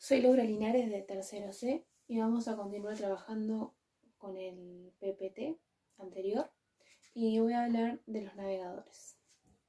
Soy Laura Linares de tercero C y vamos a continuar trabajando con el PPT anterior y voy a hablar de los navegadores.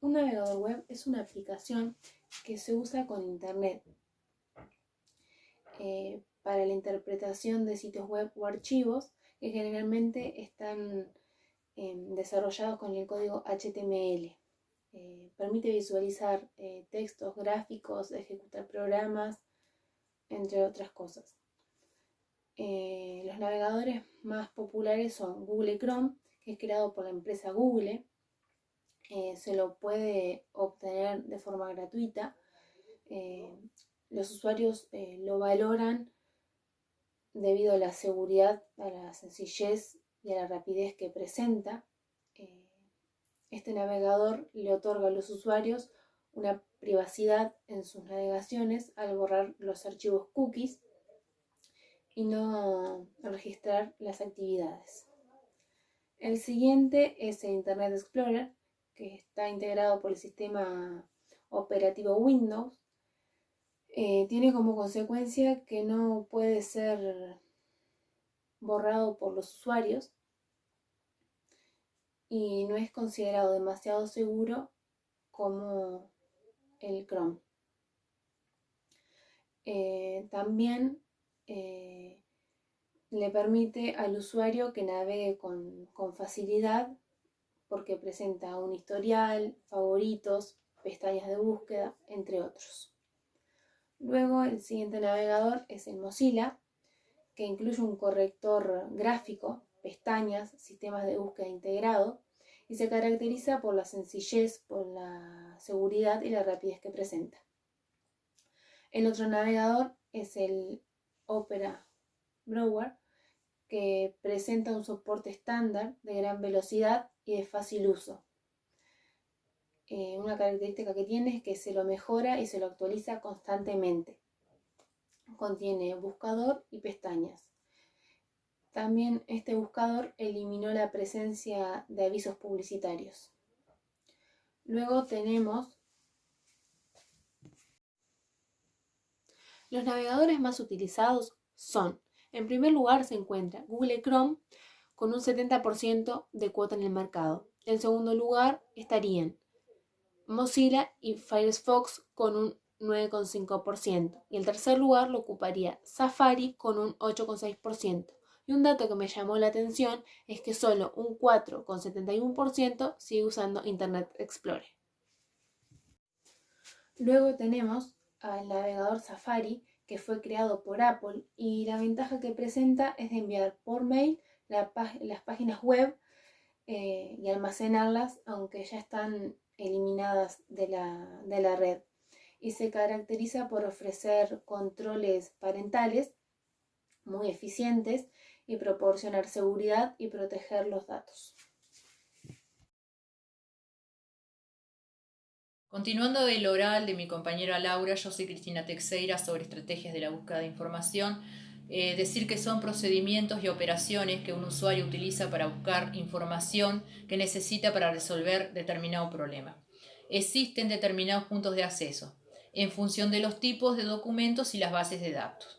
Un navegador web es una aplicación que se usa con internet para la interpretación de sitios web o archivos que generalmente están desarrollados con el código HTML. Permite visualizar textos, gráficos, ejecutar programas, entre otras cosas. Los navegadores más populares son Google Chrome, que es creado por la empresa Google. Se lo puede obtener de forma gratuita. Los usuarios lo valoran debido a la seguridad, a la sencillez y a la rapidez que presenta. Este navegador le otorga a los usuarios una privacidad en sus navegaciones al borrar los archivos cookies y no registrar las actividades. El siguiente es el Internet Explorer, que está integrado por el sistema operativo Windows. Tiene como consecuencia que no puede ser borrado por los usuarios y no es considerado demasiado seguro como el Chrome. También le permite al usuario que navegue con facilidad porque presenta un historial, favoritos, pestañas de búsqueda, entre otros. Luego el siguiente navegador es el Mozilla, que incluye un corrector gráfico, pestañas, sistemas de búsqueda integrado y se caracteriza por la sencillez, por la seguridad y la rapidez que presenta. El otro navegador es el Opera Browser, que presenta un soporte estándar de gran velocidad y de fácil uso. Una característica que tiene es que se lo mejora y se lo actualiza constantemente. Contiene buscador y pestañas. También este buscador eliminó la presencia de avisos publicitarios. Luego tenemos los navegadores más utilizados son, en primer lugar se encuentra Google Chrome con un 70% de cuota en el mercado. En segundo lugar estarían Mozilla y Firefox con un 9,5%. Y el tercer lugar lo ocuparía Safari con un 8,6%. Y un dato que me llamó la atención es que solo un 4,71% sigue usando Internet Explorer. Luego tenemos al navegador Safari, que fue creado por Apple, y la ventaja que presenta es de enviar por mail las páginas web y almacenarlas, aunque ya están eliminadas de la red. Y se caracteriza por ofrecer controles parentales muy eficientes y proporcionar seguridad y proteger los datos. Continuando del oral de mi compañera Laura, yo soy Cristina Teixeira sobre estrategias de la búsqueda de información. Decir que son procedimientos y operaciones que un usuario utiliza para buscar información que necesita para resolver determinado problema. Existen determinados puntos de acceso en función de los tipos de documentos y las bases de datos.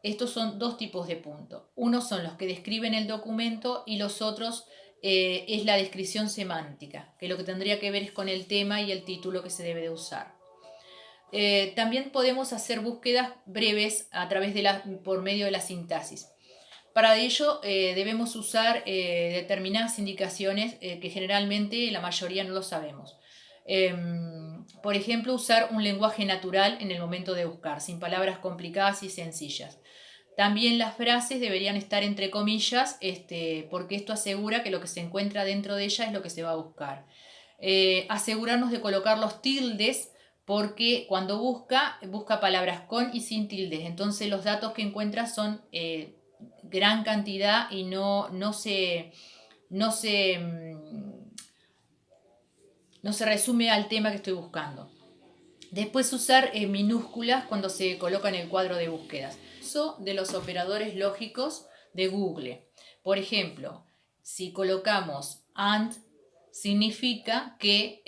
Estos son dos tipos de puntos. Unos son los que describen el documento y los otros es la descripción semántica, que lo que tendría que ver es con el tema y el título que se debe de usar. También podemos hacer búsquedas breves por medio de la sintaxis. Para ello debemos usar determinadas indicaciones que generalmente la mayoría no lo sabemos. Por ejemplo, usar un lenguaje natural en el momento de buscar, sin palabras complicadas y sencillas. También las frases deberían estar entre comillas, porque esto asegura que lo que se encuentra dentro de ella es lo que se va a buscar. Asegurarnos de colocar los tildes, porque cuando busca palabras con y sin tildes. Entonces los datos que encuentra son gran cantidad y no se resume al tema que estoy buscando. Después usar minúsculas cuando se coloca en el cuadro de búsquedas. Uso de los operadores lógicos de Google. Por ejemplo, si colocamos AND, significa que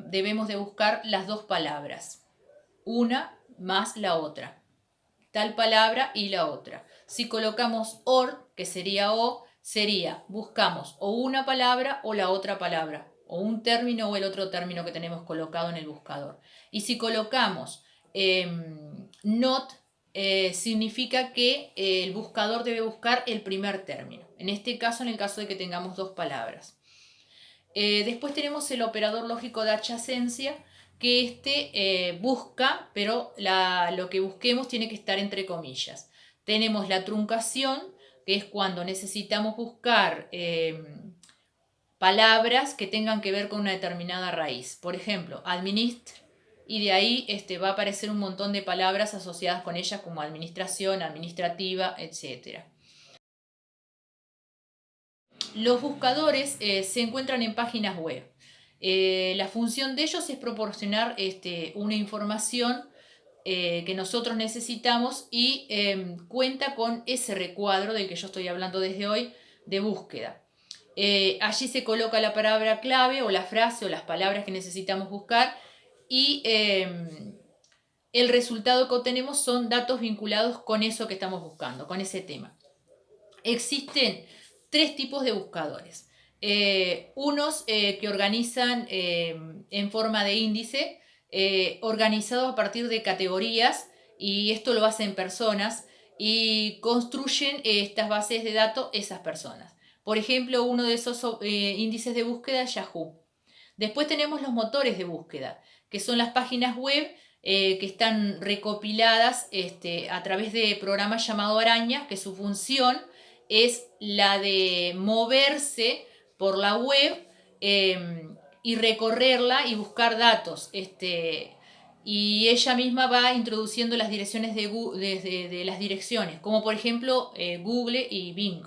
debemos de buscar las dos palabras, una más la otra. tal palabra y la otra. Si colocamos OR, que sería O, sería buscamos o una palabra o la otra palabra, o un término o el otro término que tenemos colocado en el buscador. Y si colocamos not, significa que el buscador debe buscar el primer término. En este caso, en el caso de que tengamos dos palabras. Después tenemos el operador lógico de adyacencia, que busca, pero lo que busquemos tiene que estar entre comillas. Tenemos la truncación, que es cuando necesitamos buscar palabras que tengan que ver con una determinada raíz. Por ejemplo, administr, y de ahí va a aparecer un montón de palabras asociadas con ellas como administración, administrativa, etc. Los buscadores se encuentran en páginas web. La función de ellos es proporcionar una información que nosotros necesitamos y cuenta con ese recuadro del que yo estoy hablando desde hoy de búsqueda. Allí se coloca la palabra clave o la frase o las palabras que necesitamos buscar y el resultado que obtenemos son datos vinculados con eso que estamos buscando, con ese tema. Existen tres tipos de buscadores. Unos que organizan en forma de índice, organizados a partir de categorías, y esto lo hacen personas y construyen estas bases de datos esas personas. Por ejemplo, uno de esos índices de búsqueda es Yahoo. Después tenemos los motores de búsqueda, que son las páginas web que están recopiladas a través de programas llamados arañas, que su función es la de moverse por la web y recorrerla y buscar datos. Y ella misma va introduciendo las direcciones de las direcciones, como por ejemplo Google y Bing.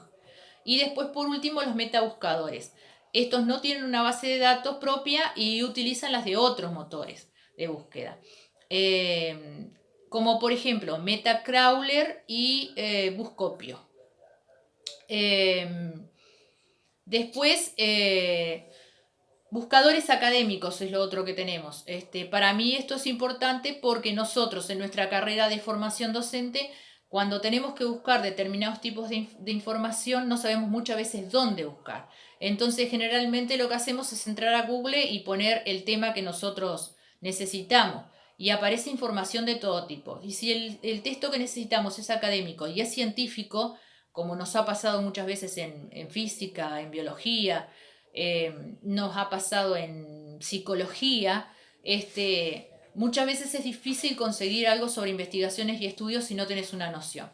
Y después, por último, los metabuscadores. Estos no tienen una base de datos propia y utilizan las de otros motores de búsqueda. Como por ejemplo Metacrawler y Buscopio. Después, buscadores académicos es lo otro que tenemos. Para mí esto es importante porque nosotros en nuestra carrera de formación docente, cuando tenemos que buscar determinados tipos de información, no sabemos muchas veces dónde buscar. Entonces, generalmente lo que hacemos es entrar a Google y poner el tema que nosotros necesitamos. Y aparece información de todo tipo. Y si el texto que necesitamos es académico y es científico, como nos ha pasado muchas veces en física, en biología, nos ha pasado en psicología, muchas veces es difícil conseguir algo sobre investigaciones y estudios si no tenés una noción.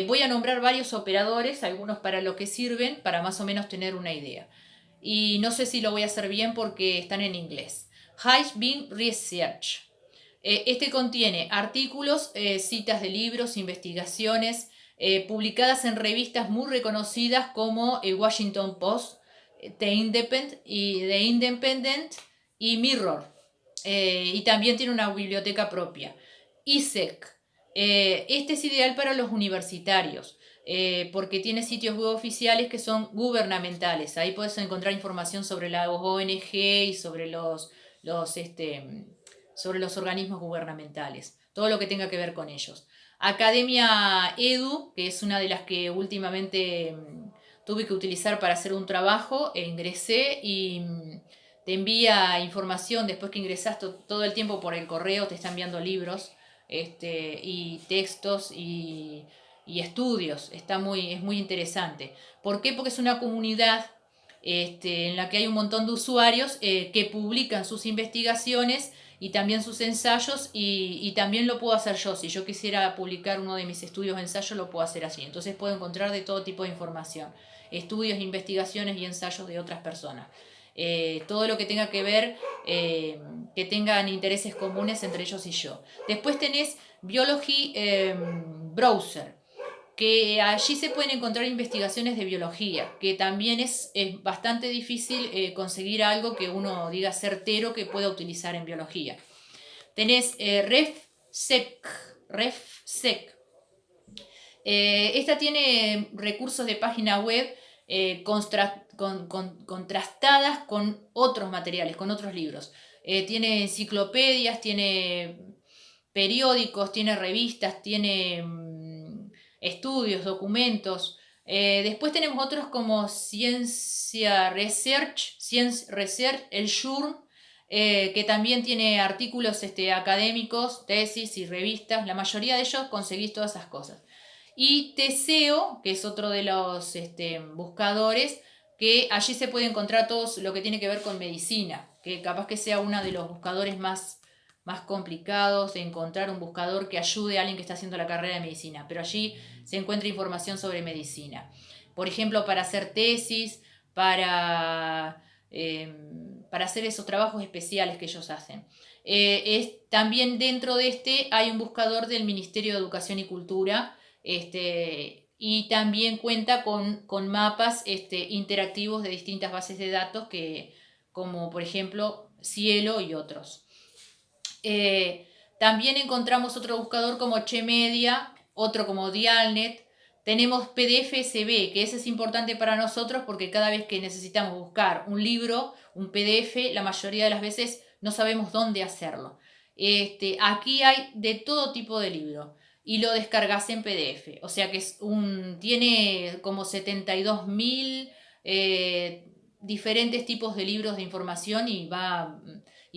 Voy a nombrar varios operadores, algunos para lo que sirven, para más o menos tener una idea. Y no sé si lo voy a hacer bien porque están en inglés. High-Beam Research. Contiene artículos, citas de libros, investigaciones, publicadas en revistas muy reconocidas como el Washington Post, The Independent y Mirror. Y también tiene una biblioteca propia. ISEC. Es ideal para los universitarios porque tiene sitios web oficiales que son gubernamentales. Ahí puedes encontrar información sobre la ONG y sobre los organismos gubernamentales. Todo lo que tenga que ver con ellos. Academia Edu, que es una de las que últimamente tuve que utilizar para hacer un trabajo, ingresé y te envía información después que ingresas todo el tiempo por el correo, te está enviando libros y textos y estudios. Es muy interesante. ¿Por qué? Porque es una comunidad en la que hay un montón de usuarios que publican sus investigaciones y también sus ensayos y también lo puedo hacer yo. Si yo quisiera publicar uno de mis estudios o ensayos, lo puedo hacer así. Entonces puedo encontrar de todo tipo de información. Estudios, investigaciones y ensayos de otras personas. Todo lo que tenga que ver, que tengan intereses comunes entre ellos y yo. Después tenés Biology Browser, que allí se pueden encontrar investigaciones de biología, que también es bastante difícil conseguir algo que uno diga certero que pueda utilizar en biología. Tenés RefSec. Esta tiene recursos de página web contrastadas con otros materiales, con otros libros. Tiene enciclopedias, tiene periódicos, tiene revistas, tiene estudios, documentos. Después tenemos otros como Science Research, el Journal, que también tiene artículos académicos, tesis y revistas. La mayoría de ellos conseguís todas esas cosas. Y Teseo, que es otro de los buscadores, que allí se puede encontrar todo lo que tiene que ver con medicina, que capaz que sea uno de los buscadores más complicados de encontrar, un buscador que ayude a alguien que está haciendo la carrera de medicina, pero allí se encuentra información sobre medicina. Por ejemplo, para hacer tesis, para hacer esos trabajos especiales que ellos hacen. También dentro de hay un buscador del Ministerio de Educación y Cultura, y también cuenta con mapas interactivos de distintas bases de datos, como por ejemplo Cielo y otros. También encontramos otro buscador como Chemedia, otro como Dialnet. Tenemos PDF-SB, que ese es importante para nosotros porque cada vez que necesitamos buscar un libro, un PDF, la mayoría de las veces no sabemos dónde hacerlo. Aquí hay de todo tipo de libros y lo descargas en PDF. O sea que tiene como 72.000 diferentes tipos de libros de información y va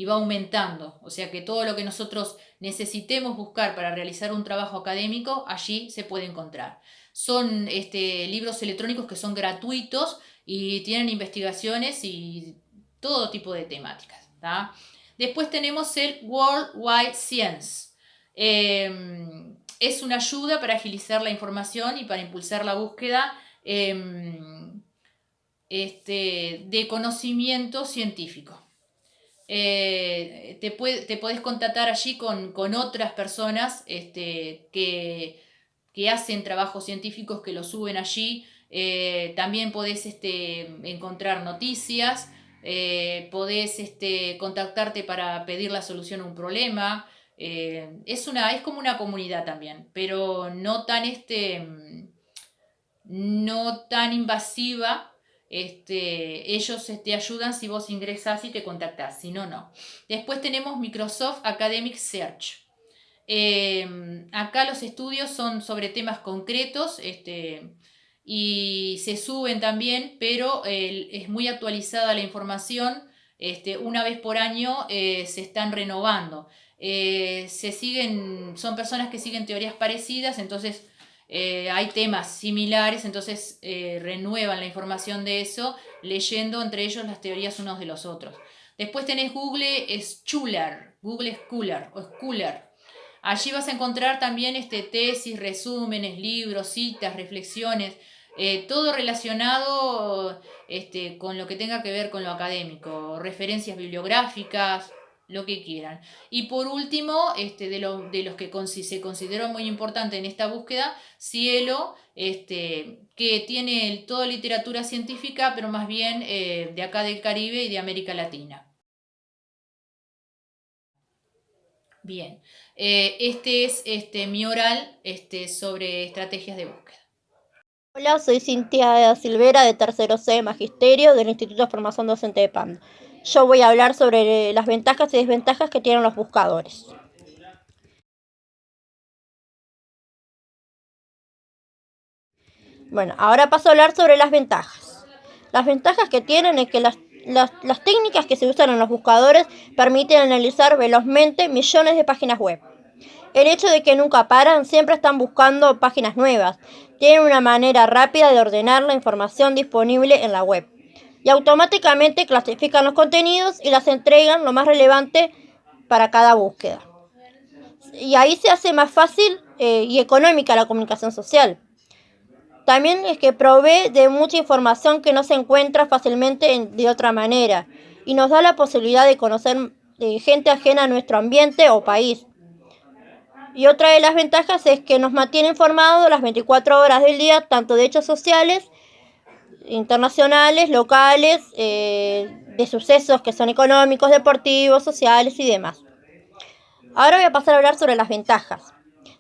aumentando. O sea que todo lo que nosotros necesitemos buscar para realizar un trabajo académico, allí se puede encontrar. Son libros electrónicos que son gratuitos y tienen investigaciones y todo tipo de temáticas. ¿tá? Después tenemos el World Wide Science. Es una ayuda para agilizar la información y para impulsar la búsqueda de conocimiento científico. Te podés contactar allí con otras personas que hacen trabajos científicos, que lo suben allí. También podés encontrar noticias, podés contactarte para pedir la solución a un problema. Es como una comunidad también, pero no tan invasiva. Ellos te ayudan si vos ingresás y te contactás, si no, no. Después tenemos Microsoft Academic Search. Acá los estudios son sobre temas concretos y se suben también, pero es muy actualizada la información. Una vez por año se están renovando. Son personas que siguen teorías parecidas, entonces hay temas similares, entonces renuevan la información de eso, leyendo entre ellos las teorías unos de los otros. Después tenés Google Scholar, o Scholar. Allí vas a encontrar también tesis, resúmenes, libros, citas, reflexiones, todo relacionado con lo que tenga que ver con lo académico, referencias bibliográficas, lo que quieran. Y por último, de los que se consideró muy importante en esta búsqueda, Cielo, que tiene toda literatura científica, pero más bien de acá del Caribe y de América Latina. Bien, este es mi oral sobre estrategias de búsqueda. Hola, soy Cintia Silvera de tercero C de Magisterio del Instituto de Formación Docente de Pando. Yo voy a hablar sobre las ventajas y desventajas que tienen los buscadores. Bueno, ahora paso a hablar sobre las ventajas. Las ventajas que tienen es que las técnicas que se usan en los buscadores permiten analizar velozmente millones de páginas web. El hecho de que nunca paran, siempre están buscando páginas nuevas. Tienen una manera rápida de ordenar la información disponible en la web. Y automáticamente clasifican los contenidos y las entregan lo más relevante para cada búsqueda. Y ahí se hace más fácil y económica la comunicación social. También es que provee de mucha información que no se encuentra fácilmente de otra manera. Y nos da la posibilidad de conocer gente ajena a nuestro ambiente o país. Y otra de las ventajas es que nos mantiene informados las 24 horas del día, tanto de hechos sociales, internacionales, locales, de sucesos que son económicos, deportivos, sociales y demás. Ahora voy a pasar a hablar sobre las ventajas.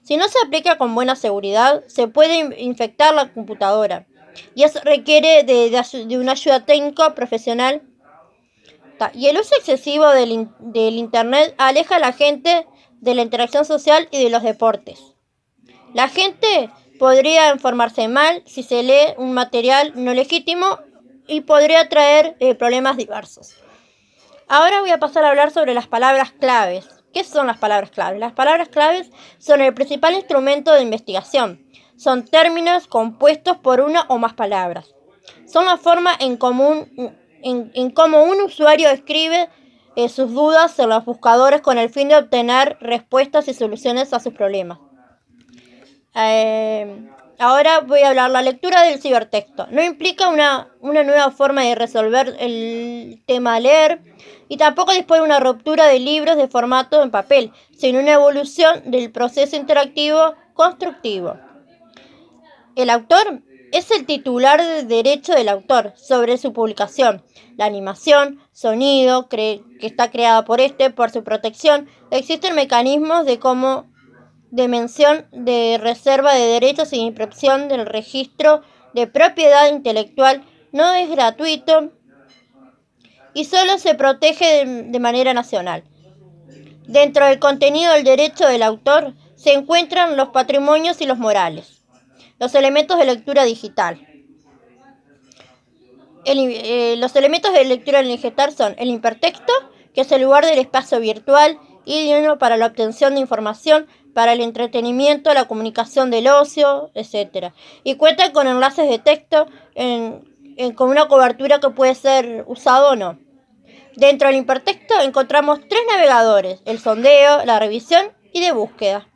Si no se aplica con buena seguridad, se puede infectar la computadora. Y eso requiere de una ayuda técnica profesional. Y el uso excesivo del Internet aleja a la gente de la interacción social y de los deportes. La gente podría informarse mal si se lee un material no legítimo y podría traer problemas diversos. Ahora voy a pasar a hablar sobre las palabras claves. ¿Qué son las palabras claves? Las palabras claves son el principal instrumento de investigación. Son términos compuestos por una o más palabras. Son la forma en cómo un usuario escribe sus dudas en los buscadores con el fin de obtener respuestas y soluciones a sus problemas. Ahora voy a hablar la lectura del cibertexto. No implica una nueva forma de resolver el tema a leer y tampoco dispone de una ruptura de libros de formato en papel, sino una evolución del proceso interactivo constructivo. El autor es el titular del derecho del autor sobre su publicación. La animación, sonido, que está creada por su protección. Existen mecanismos de mención de reserva de derechos y inscripción del registro de propiedad intelectual. No es gratuito y solo se protege de manera nacional. Dentro del contenido del derecho del autor se encuentran los patrimonios y los morales. Los elementos de lectura digital. Los elementos de lectura digital son el hipertexto, que es el lugar del espacio virtual idóneo para la obtención de información, para el entretenimiento, la comunicación del ocio, etc. Y cuenta con enlaces de texto con una cobertura que puede ser usado o no. Dentro del hipertexto encontramos 3 navegadores: el sondeo, la revisión y de búsqueda.